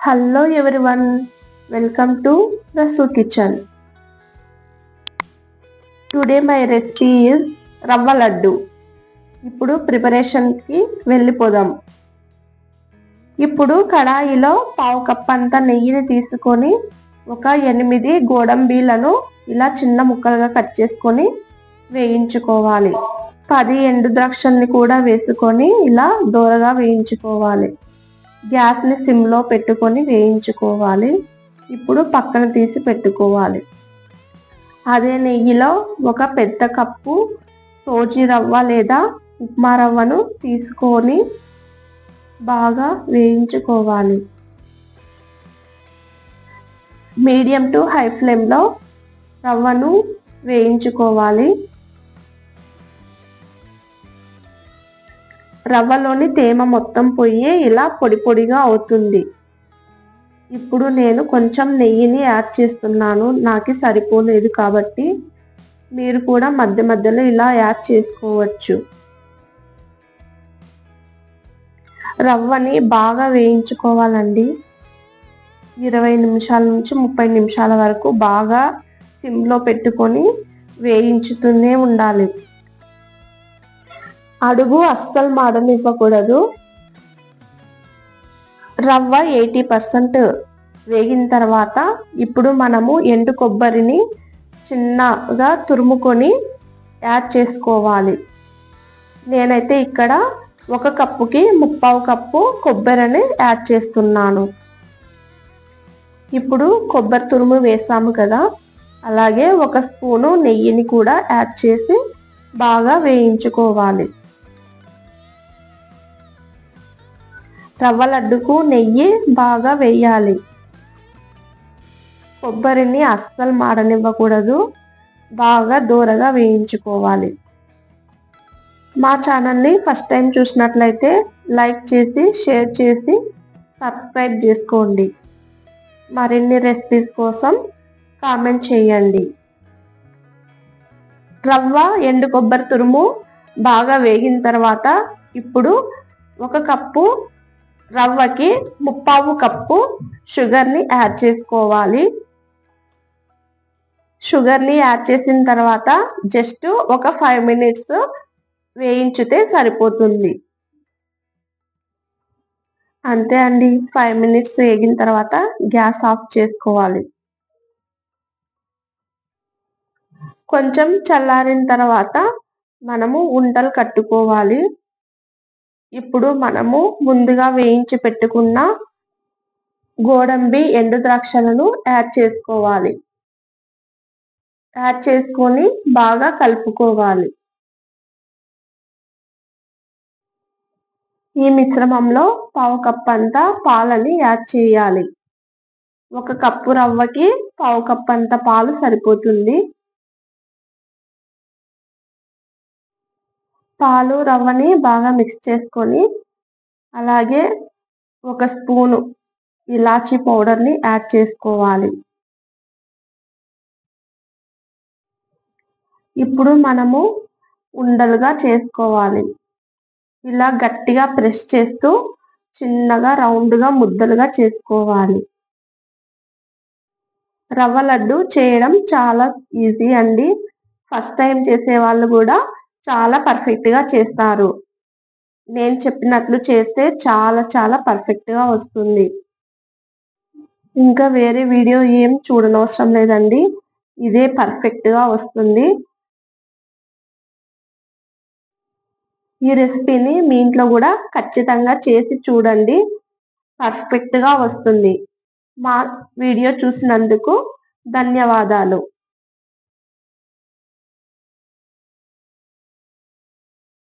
Hello everyone, welcome to Rasu Kitchen. Today my recipe is రవ్వ లడ్డు. ఇప్పుడు ప్రిపరేషన్కి వెళ్ళిపోదాం. ఇప్పుడు కడాయిలో పావు కప్ అంత నెయ్యిని తీసుకొని ఒక 8 గోడంబీలను ఇలా చిన్న ముక్కలుగా కట్ చేసుకొని వేయించుకోవాలి. 10 ఎండు ద్రాక్షల్ని కూడా వేసుకొని ఇలా దోరగా వేయించుకోవాలి. గ్యాస్ని సిమ్లో పెట్టుకొని వేయించుకోవాలి. ఇప్పుడు పక్కన తీసి పెట్టుకోవాలి. అదే నెయ్యిలో ఒక పెద్ద కప్పు సోజీ రవ్వ లేదా ఉప్మా రవ్వను తీసుకొని బాగా వేయించుకోవాలి. మీడియం టు హై ఫ్లేమ్లో రవ్వను వేయించుకోవాలి. రవ్వలోని తేమ మొత్తం పోయి ఇలా పొడి పొడిగా అవుతుంది. ఇప్పుడు నేను కొంచెం నెయ్యిని యాడ్ చేస్తున్నాను. నాకు సరిపోలేదు కాబట్టి మీరు కూడా మధ్య మధ్యలో ఇలా యాడ్ చేసుకోవచ్చు. రవ్వని బాగా వేయించుకోవాలండి. 20 నిమిషాల నుంచి 30 నిమిషాల వరకు బాగా సిమ్లో పెట్టుకొని వేయించుతూనే ఉండాలి. అడుగు అస్సలు మాడనివ్వకూడదు. రవ్వ 80% వేగిన తర్వాత ఇప్పుడు మనము ఎండు కొబ్బరిని చిన్నగా తురుముకొని యాడ్ చేసుకోవాలి. నేనైతే ఇక్కడ 1 కప్పుకి 1/4 కప్పు కొబ్బరిని యాడ్ చేస్తున్నాను. ఇప్పుడు కొబ్బరి తురుము వేసాము కదా, అలాగే 1 స్పూను నెయ్యిని కూడా యాడ్ చేసి బాగా వేయించుకోవాలి. రవ్వ లడ్డుకు నెయ్యి బాగా వేయాలి. కొబ్బరిని అస్సలు మాడనివ్వకూడదు. బాగా దూరగా వేయించుకోవాలి. మా ఛానల్ని ఫస్ట్ టైం చూసినట్లయితే లైక్ చేసి షేర్ చేసి సబ్స్క్రైబ్ చేసుకోండి. మరిన్ని రెసిపీస్ కోసం కామెంట్ చేయండి. రవ్వ ఎండు కొబ్బరి తురుము బాగా వేగిన తర్వాత ఇప్పుడు 1 కప్పు రవ్వకి 1/4 కప్పు షుగర్ని యాడ్ చేసుకోవాలి. షుగర్ని యాడ్ చేసిన తర్వాత జస్ట్ ఒక 5 మినిట్స్ వేయించితే సరిపోతుంది. అంతే అండి. 5 మినిట్స్ వేగిన తర్వాత గ్యాస్ ఆఫ్ చేసుకోవాలి. కొంచెం చల్లారిన తర్వాత మనము ఉండలు కట్టుకోవాలి. ఇప్పుడు మనము ముందుగా వేయించి పెట్టుకున్న గోడంబి ఎండు ద్రాక్షలను యాడ్ చేసుకోవాలి. యాడ్ చేసుకొని బాగా కలుపుకోవాలి. ఈ మిశ్రమంలో 1/4 కప్ అంతా పాలని యాడ్ చేయాలి. 1 కప్పు రవ్వకి 1/4 కప్ అంత పాలు సరిపోతుంది. పాలు రవ్వని బాగా మిక్స్ చేసుకొని అలాగే 1 స్పూను ఇలాచీ పౌడర్ని యాడ్ చేసుకోవాలి. ఇప్పుడు మనము ఉండలుగా చేసుకోవాలి. ఇలా గట్టిగా ప్రెస్ చేస్తూ చిన్నగా రౌండ్గా ముద్దలుగా చేసుకోవాలి. రవ్వ లడ్డు చేయడం చాలా ఈజీ అండి. ఫస్ట్ టైం చేసే వాళ్ళు కూడా చాలా పర్ఫెక్ట్గా చేస్తారు. నేను చెప్పినట్లు చేస్తే చాలా పర్ఫెక్ట్గా వస్తుంది. ఇంకా వేరే వీడియో ఏం చూడనవసరం లేదండి. ఇదే పర్ఫెక్ట్గా వస్తుంది. ఈ రెసిపీని మీ ఇంట్లో కూడా ఖచ్చితంగా చేసి చూడండి. పర్ఫెక్ట్గా వస్తుంది. మా వీడియో చూసినందుకు ధన్యవాదాలు.